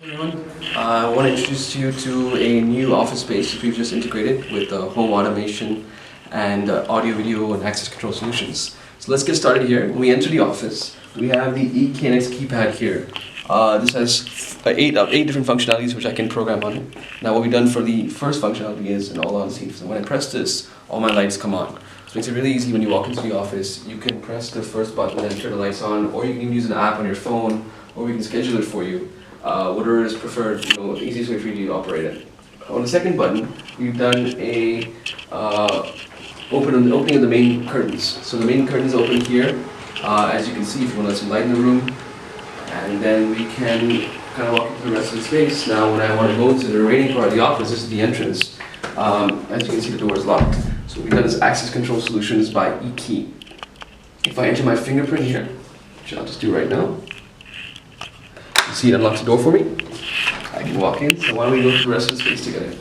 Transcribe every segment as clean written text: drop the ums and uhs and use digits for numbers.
Everyone, I want to introduce you to a new office space that we've just integrated with home automation and audio, video, and access control solutions. So let's get started here. When we enter the office, we have the eKNX keypad here. This has eight different functionalities which I can program on it. Now what we've done for the first functionality is an all-on scene. So when I press this, all my lights come on. So it makes it really easy when you walk into the office. You can press the first button and turn the lights on, or you can use an app on your phone, or we can schedule it for you. Whatever is preferred, easiest way for you to operate it. On the second button, we've done a opening of the main curtains. So the main curtains open here, as you can see, if you want to let some light in the room, and then we can kind of walk into the rest of the space. Now, when I want to go into the remaining part of the office, this is the entrance. As you can see, the door is locked. So what we've done is access control solutions by eKey. If I enter my fingerprint here, which I'll just do right now. See, it unlocks the door for me. I can walk in. So why don't we go through the rest of the space together?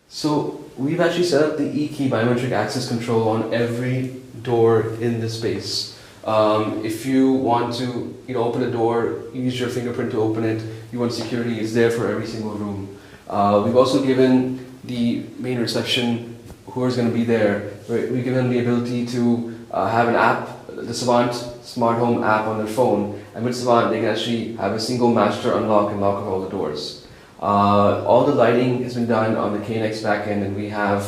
So we've actually set up the eKey biometric access control on every door in the space. If you want to, open a door, use your fingerprint to open it. You want security, it's there for every single room. We've also given the main reception, whoever's going to be there, we've given them the ability to have an app, the Savant Smart Home app on their phone, and with Savant they can actually have a single master unlock and lock of all the doors. All the lighting has been done on the KNX backend, and we have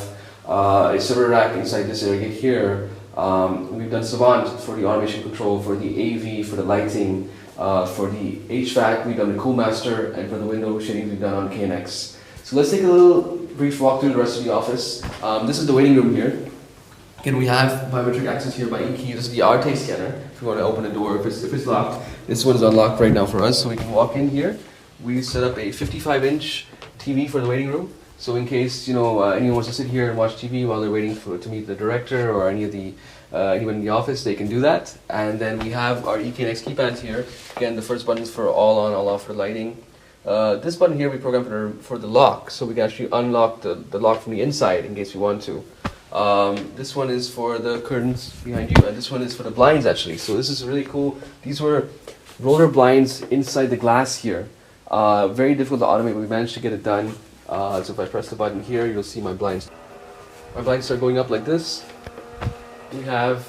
a server rack inside this area here. We've done Savant for the automation control, for the AV, for the lighting, for the HVAC we've done the CoolMaster, and for the window shading we've done on KNX. So let's take a little brief walk through the rest of the office. This is the waiting room here. Again, we have biometric access here by eKey. This is the RT scanner. If you want to open a door, if it's locked, this one is unlocked right now for us, so we can walk in here. We set up a 55-inch TV for the waiting room. So in case anyone wants to sit here and watch TV while they're waiting to meet the director or anyone in the office, they can do that. And then we have our eKNX keypads here. Again, the first button is for all on, all off for lighting. This button here we programmed for the lock, so we can actually unlock the lock from the inside in case we want to. This one is for the curtains behind you, and this one is for the blinds actually. So this is really cool. These were roller blinds inside the glass here. Very difficult to automate, but we managed to get it done. So if I press the button here, you'll see my blinds. My blinds start going up like this. We have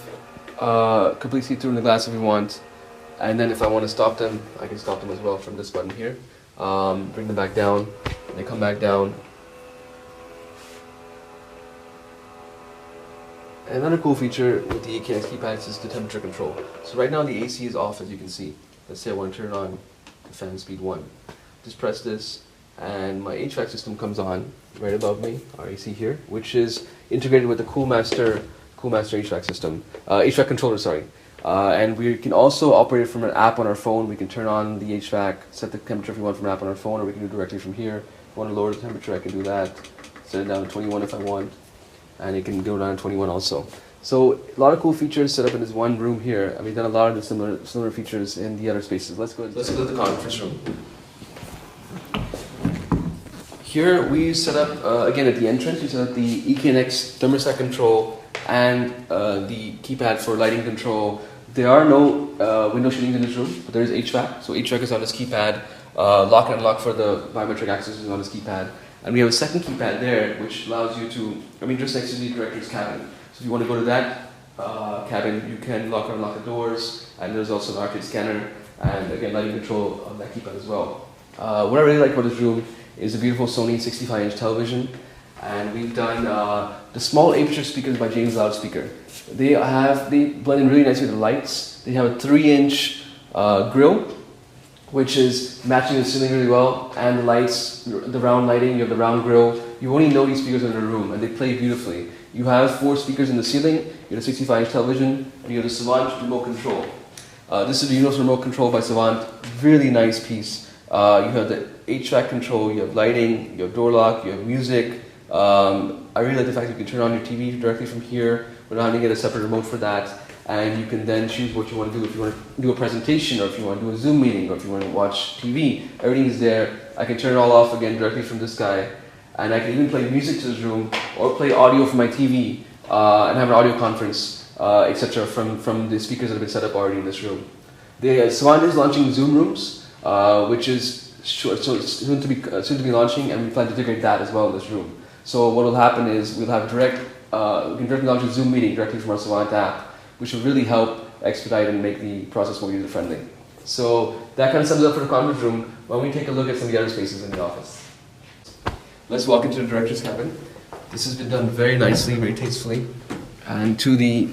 complete see-through in the glass if we want. And then if I want to stop them, I can stop them as well from this button here. Bring them back down, and they come back down. Another cool feature with the eKNX keypads is the temperature control. So right now the AC is off, as you can see. Let's say I want to turn on the fan speed 1. Just press this, and my HVAC system comes on right above me, our AC here, which is integrated with the CoolMaster HVAC system, HVAC controller, sorry. And we can also operate it from an app on our phone. We can turn on the HVAC, set the temperature if we want from an app on our phone, or we can do it directly from here. If I want to lower the temperature, I can do that. Set it down to 21 if I want, and it can go down to 21 also. So a lot of cool features set up in this one room here, and we've done a lot of the similar features in the other spaces. Let's go to the conference room. Here we set up, again at the entrance, we set up the eKNX thermostat control and the keypad for lighting control. There are no window shadings in this room, but there is HVAC. So HVAC is on this keypad. Lock and unlock for the biometric access is on this keypad. And we have a second keypad there, which allows you to, just next to the director's cabin. So if you want to go to that cabin, you can lock and unlock the doors. And there's also an RT scanner, and again, lighting control on that keypad as well. What I really like about this room is a beautiful Sony 65-inch television. And we've done the small aperture speakers by James Loudspeaker. They blend in really nicely with the lights. They have a 3-inch grill, which is matching the ceiling really well, and the lights, the round lighting, you have the round grill. You only know these speakers in the room, and they play beautifully. You have 4 speakers in the ceiling, you have a 65-inch television, and you have the Savant remote control. This is the universal remote control by Savant, really nice piece. You have the HVAC control, you have lighting, you have door lock, you have music. I really like the fact that you can turn on your TV directly from here without having to get a separate remote for that. And you can then choose what you want to do. If you want to do a presentation, or if you want to do a Zoom meeting, or if you want to watch TV, everything is there. I can turn it all off again directly from this guy. And I can even play music to this room, or play audio from my TV, and have an audio conference, etc. from the speakers that have been set up already in this room. Savant is launching Zoom Rooms, which is Sure. So it's soon to be launching, and we plan to integrate that as well in this room. So what will happen is we'll have we can directly launch a Zoom meeting directly from our Savant app, which will really help expedite and make the process more user friendly. So that kind of sums it up for the conference room. Why don't we take a look at some of the other spaces in the office? Let's walk into the director's cabin. This has been done very nicely, very tastefully, and to the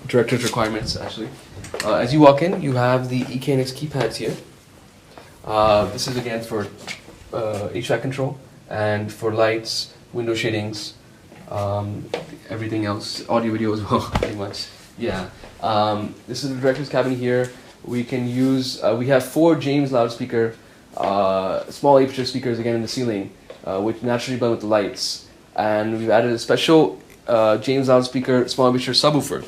director's requirements actually. As you walk in, you have the EKNX keypads here. This is again for HVAC control and for lights, window shadings, everything else, audio video as well, pretty much. Yeah. This is the director's cabin here. We can use, we have 4 James loudspeaker, small aperture speakers again in the ceiling, which naturally blend with the lights. And we've added a special James loudspeaker small aperture subwoofer.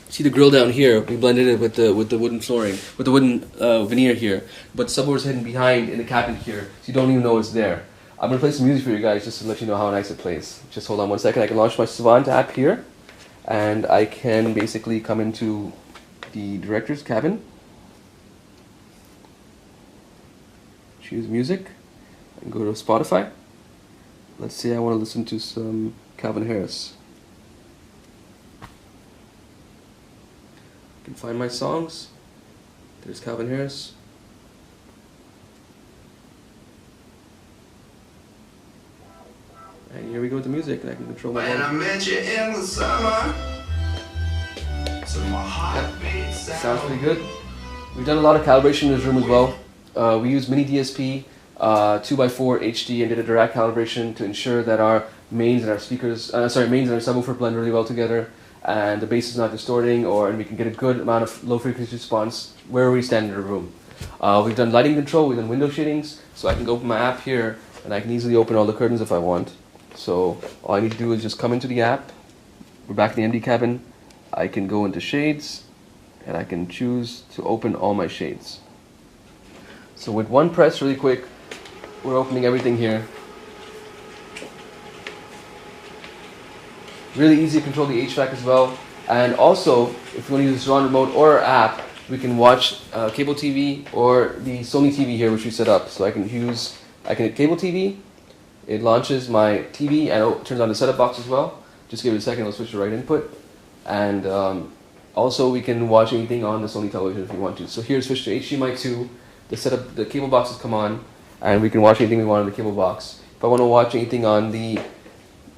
See the grill down here? We blended it with the wooden flooring, with the wooden veneer here. But the subwoofer is hidden behind in the cabin here, so you don't even know it's there. I'm gonna play some music for you guys just to let you know how nice it plays. Just hold on one second. I can launch my Savant app here, and I can basically come into the director's cabin. Choose music, and go to Spotify. Let's say I want to listen to some Calvin Harris. I can find my songs. There's Calvin Harris. And here we go with the music, and I can control my When I met you in the summer, so my heart beat sounds pretty good. We've done a lot of calibration in this room as well. We use Mini DSP 2x4 HD and did a direct calibration to ensure that our mains and our speakers, mains and our subwoofer blend really well together, and the bass is not distorting, and we can get a good amount of low frequency response wherever we stand in the room. We've done lighting control, we've done window shadings, so I can open my app here and I can easily open all the curtains if I want. So all I need to do is just come into the app. We're back in the empty cabin. I can go into shades and I can choose to open all my shades. So with one press really quick, we're opening everything here. Really easy to control the HVAC as well. And also, if you want to use the Surround remote or our app, we can watch cable TV or the Sony TV here, which we set up. So I can hit cable TV. It launches my TV and it turns on the setup box as well. Just give it a second, it'll switch to right input. And also we can watch anything on the Sony television if we want to. So here, switch to HDMI 2. The cable boxes come on, and we can watch anything we want on the cable box. If I want to watch anything on the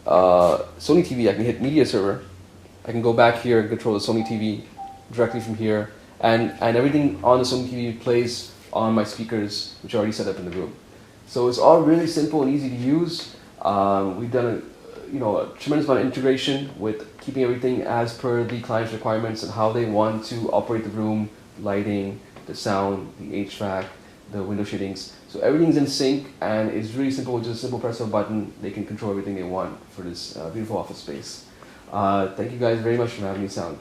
Sony TV, I can hit Media Server. I can go back here and control the Sony TV directly from here, and everything on the Sony TV plays on my speakers, which are already set up in the room. So it's all really simple and easy to use. We've done a tremendous amount of integration with keeping everything as per the client's requirements and how they want to operate the room, lighting, the sound, the HVAC, the window shadings. So everything's in sync, and it's really simple. With just a simple press of a button, they can control everything they want for this beautiful office space. Thank you guys very much for having me sound.